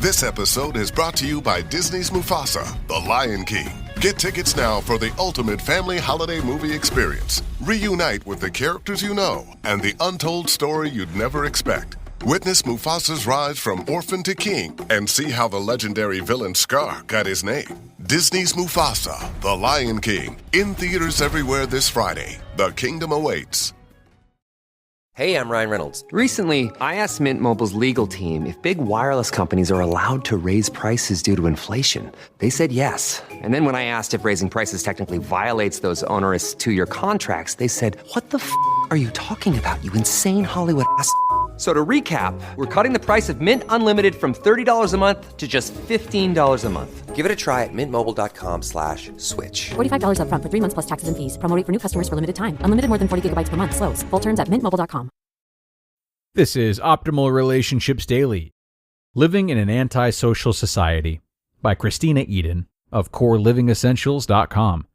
This episode is brought to you by Disney's Mufasa, The Lion King. Get tickets now for the ultimate family holiday movie experience. Reunite with the characters you know and the untold story you'd never expect. Witness Mufasa's rise from orphan to king and see how the legendary villain Scar got his name. Disney's Mufasa, The Lion King, in theaters everywhere this Friday. The kingdom awaits. Hey, I'm Ryan Reynolds. Recently, I asked Mint Mobile's legal team if big wireless companies are allowed to raise prices due to inflation. They said yes. And then when I asked if raising prices technically violates those onerous two-year contracts, they said, "What the f*** are you talking about, you insane Hollywood ass?" So to recap, we're cutting the price of Mint Unlimited from $30 a month to just $15 a month. Give it a try at mintmobile.com/switch. $45 up front for 3 months plus taxes and fees. Promo rate for new customers for limited time. Unlimited more than 40 gigabytes per month. Slows full terms at mintmobile.com. This is Optimal Relationships Daily, Living in an Antisocial Society by Kristena Eden of CoreLivingEssentials.com.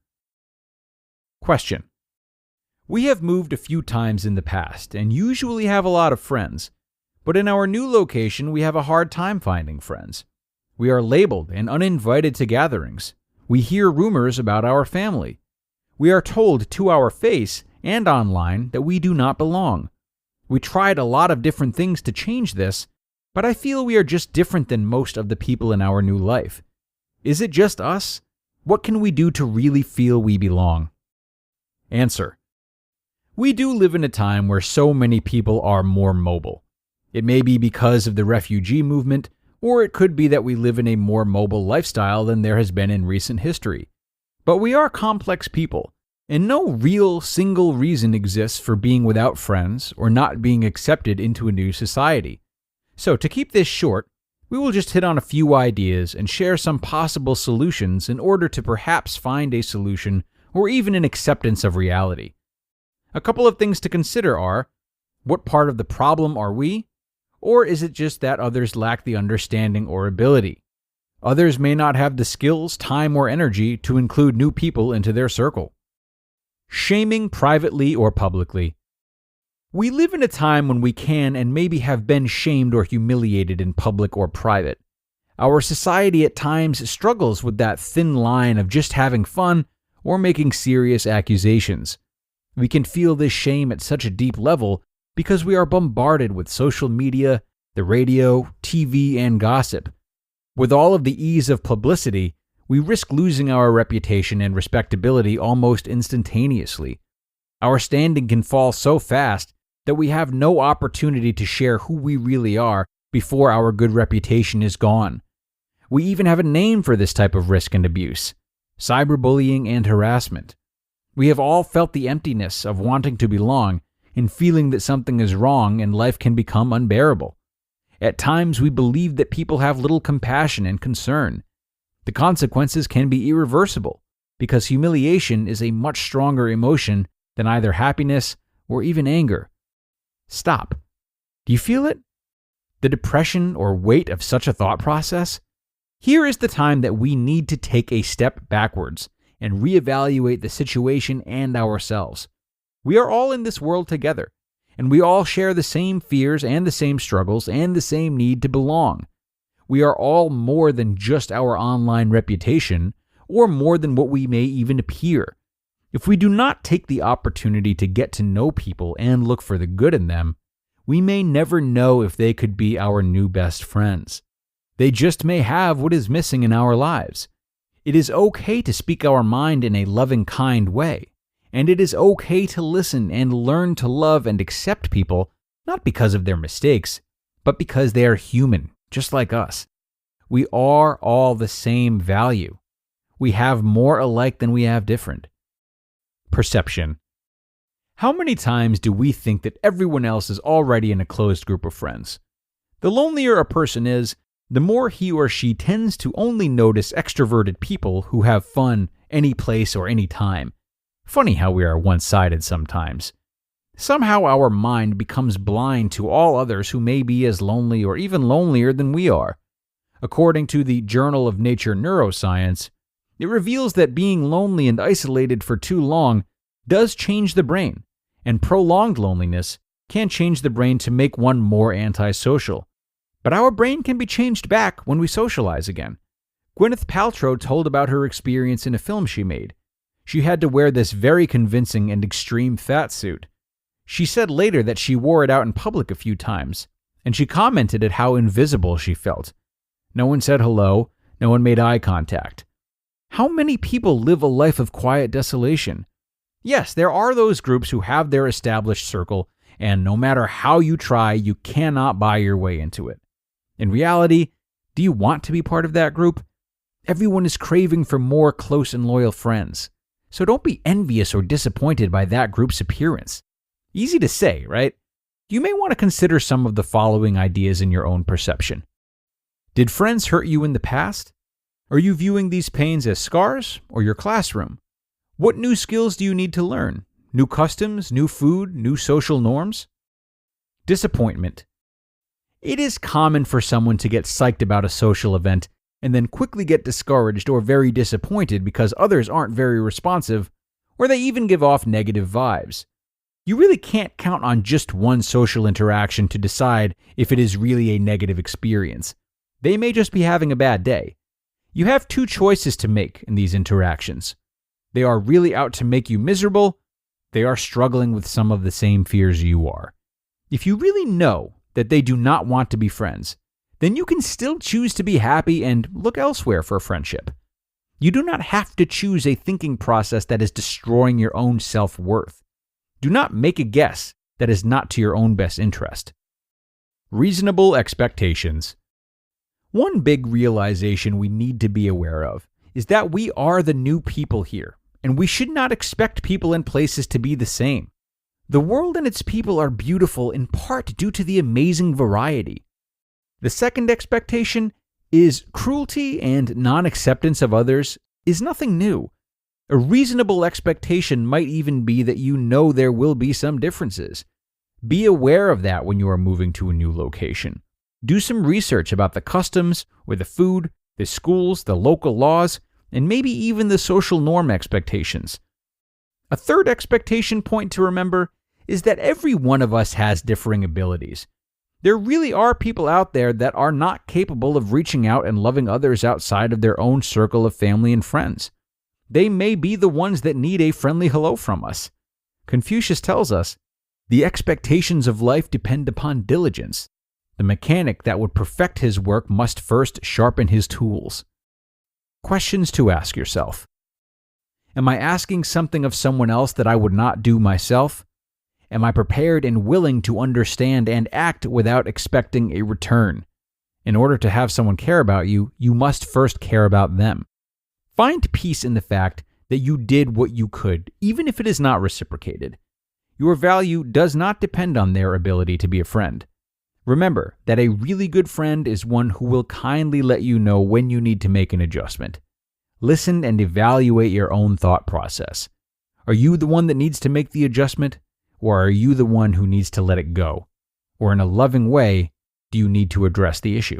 Question. We have moved a few times in the past and usually have a lot of friends, but in our new location we have a hard time finding friends. We are labeled and uninvited to gatherings. We hear rumors about our family. We are told to our face and online that we do not belong. We tried a lot of different things to change this, but I feel we are just different than most of the people in our new life. Is it just us? What can we do to really feel we belong? Answer. We do live in a time where so many people are more mobile. It may be because of the refugee movement, or it could be that we live in a more mobile lifestyle than there has been in recent history. But we are complex people, and no real single reason exists for being without friends or not being accepted into a new society. So to keep this short, we will just hit on a few ideas and share some possible solutions in order to perhaps find a solution or even an acceptance of reality. A couple of things to consider are, what part of the problem are we? Or is it just that others lack the understanding or ability? Others may not have the skills, time, or energy to include new people into their circle. Shaming privately or publicly. We live in a time when we can and maybe have been shamed or humiliated in public or private. Our society at times struggles with that thin line of just having fun or making serious accusations. We can feel this shame at such a deep level because we are bombarded with social media, the radio, TV, and gossip. With all of the ease of publicity, we risk losing our reputation and respectability almost instantaneously. Our standing can fall so fast that we have no opportunity to share who we really are before our good reputation is gone. We even have a name for this type of risk and abuse: cyberbullying and harassment. We have all felt the emptiness of wanting to belong and feeling that something is wrong and life can become unbearable. At times, we believe that people have little compassion and concern. The consequences can be irreversible because humiliation is a much stronger emotion than either happiness or even anger. Stop. Do you feel it? The depression or weight of such a thought process? Here is the time that we need to take a step backwards and reevaluate the situation and ourselves. We are all in this world together, and we all share the same fears and the same struggles and the same need to belong. We are all more than just our online reputation, or more than what we may even appear. If we do not take the opportunity to get to know people and look for the good in them, we may never know if they could be our new best friends. They just may have what is missing in our lives. It is okay to speak our mind in a loving, kind way, and it is okay to listen and learn to love and accept people, not because of their mistakes, but because they are human, just like us. We are all the same value. We have more alike than we have different. Perception. How many times do we think that everyone else is already in a closed group of friends? The lonelier a person is, the more he or she tends to only notice extroverted people who have fun any place or any time. Funny how we are one-sided sometimes. Somehow our mind becomes blind to all others who may be as lonely or even lonelier than we are. According to the Journal of Nature Neuroscience, it reveals that being lonely and isolated for too long does change the brain, and prolonged loneliness can change the brain to make one more antisocial. But our brain can be changed back when we socialize again. Gwyneth Paltrow told about her experience in a film she made. She had to wear this very convincing and extreme fat suit. She said later that she wore it out in public a few times, and she commented at how invisible she felt. No one said hello, no one made eye contact. How many people live a life of quiet desolation? Yes, there are those groups who have their established circle, and no matter how you try, you cannot buy your way into it. In reality, do you want to be part of that group? Everyone is craving for more close and loyal friends. So don't be envious or disappointed by that group's appearance. Easy to say, right? You may want to consider some of the following ideas in your own perception. Did friends hurt you in the past? Are you viewing these pains as scars or your classroom? What new skills do you need to learn? New customs, new food, new social norms? Disappointment. It is common for someone to get psyched about a social event and then quickly get discouraged or very disappointed because others aren't very responsive, or they even give off negative vibes. You really can't count on just one social interaction to decide if it is really a negative experience. They may just be having a bad day. You have two choices to make in these interactions. They are really out to make you miserable. They are struggling with some of the same fears you are. If you really know that they do not want to be friends, then you can still choose to be happy and look elsewhere for a friendship. You do not have to choose a thinking process that is destroying your own self-worth. Do not make a guess that is not to your own best interest. Reasonable expectations. One big realization we need to be aware of is that we are the new people here, and we should not expect people and places to be the same. The world and its people are beautiful in part due to the amazing variety. The second expectation is cruelty and non-acceptance of others is nothing new. A reasonable expectation might even be that you know there will be some differences. Be aware of that when you are moving to a new location. Do some research about the customs, or the food, the schools, the local laws, and maybe even the social norm expectations. A third expectation point to remember is that every one of us has differing abilities. There really are people out there that are not capable of reaching out and loving others outside of their own circle of family and friends. They may be the ones that need a friendly hello from us. Confucius tells us, the expectations of life depend upon diligence. The mechanic that would perfect his work must first sharpen his tools. Questions to ask yourself. Am I asking something of someone else that I would not do myself? Am I prepared and willing to understand and act without expecting a return? In order to have someone care about you, you must first care about them. Find peace in the fact that you did what you could, even if it is not reciprocated. Your value does not depend on their ability to be a friend. Remember that a really good friend is one who will kindly let you know when you need to make an adjustment. Listen and evaluate your own thought process. Are you the one that needs to make the adjustment, or are you the one who needs to let it go? Or in a loving way, do you need to address the issue?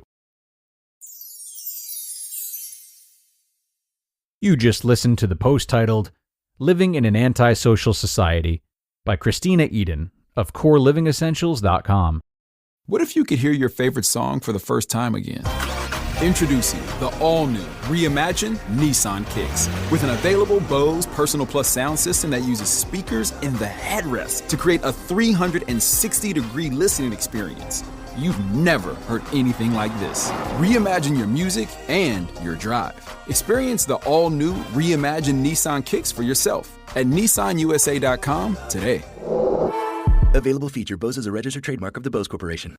You just listened to the post titled, Living in an Antisocial Society by Kristena Eden of CoreLivingEssentials.com. What if you could hear your favorite song for the first time again? Introducing the all-new, reimagined Nissan Kicks. With an available Bose Personal Plus sound system that uses speakers in the headrest to create a 360-degree listening experience. You've never heard anything like this. Reimagine your music and your drive. Experience the all-new, reimagined Nissan Kicks for yourself at nissanusa.com today. Available feature. Bose is a registered trademark of the Bose Corporation.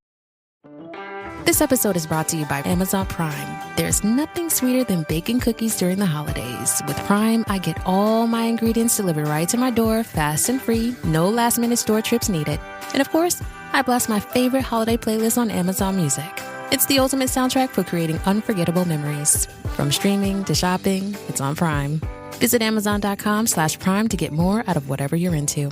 This episode is brought to you by Amazon Prime. There's nothing sweeter than baking cookies during the holidays. With Prime, I get all my ingredients delivered right to my door, fast and free, no last-minute store trips needed. And of course, I blast my favorite holiday playlist on Amazon Music. It's the ultimate soundtrack for creating unforgettable memories. From streaming to shopping, it's on Prime. Visit Amazon.com/Prime to get more out of whatever you're into.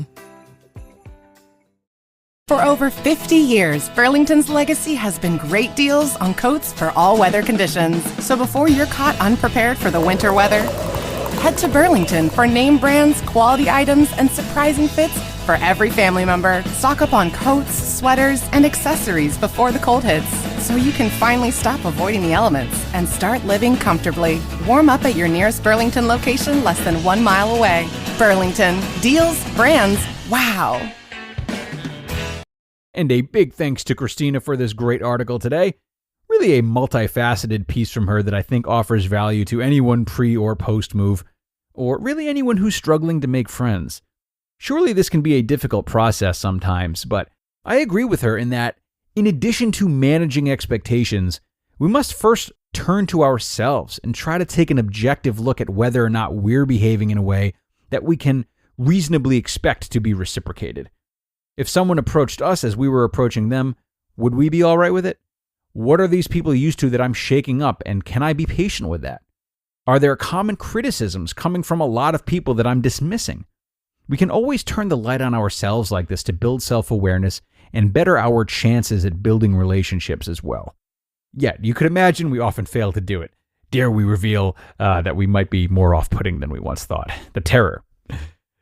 For over 50 years, Burlington's legacy has been great deals on coats for all weather conditions. So before you're caught unprepared for the winter weather, head to Burlington for name brands, quality items, and surprising fits for every family member. Stock up on coats, sweaters, and accessories before the cold hits. so you can finally stop avoiding the elements and start living comfortably. Warm up at your nearest Burlington location less than 1 mile away. Burlington, deals, brands, wow. And a big thanks to Kristena for this great article today. Really a multifaceted piece from her that I think offers value to anyone pre or post move, or really anyone who's struggling to make friends. Surely this can be a difficult process sometimes, but I agree with her in that, in addition to managing expectations, we must first turn to ourselves and try to take an objective look at whether or not we're behaving in a way that we can reasonably expect to be reciprocated. If someone approached us as we were approaching them, would we be all right with it? What are these people used to that I'm shaking up, and can I be patient with that? Are there common criticisms coming from a lot of people that I'm dismissing? We can always turn the light on ourselves like this to build self-awareness and better our chances at building relationships as well. Yet, you could imagine we often fail to do it. Dare we reveal that we might be more off-putting than we once thought. The terror.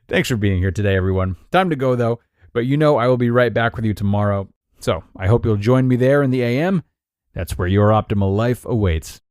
Thanks for being here today, everyone. Time to go, though, but you know I will be right back with you tomorrow. So I hope you'll join me there in the AM. That's where your optimal life awaits.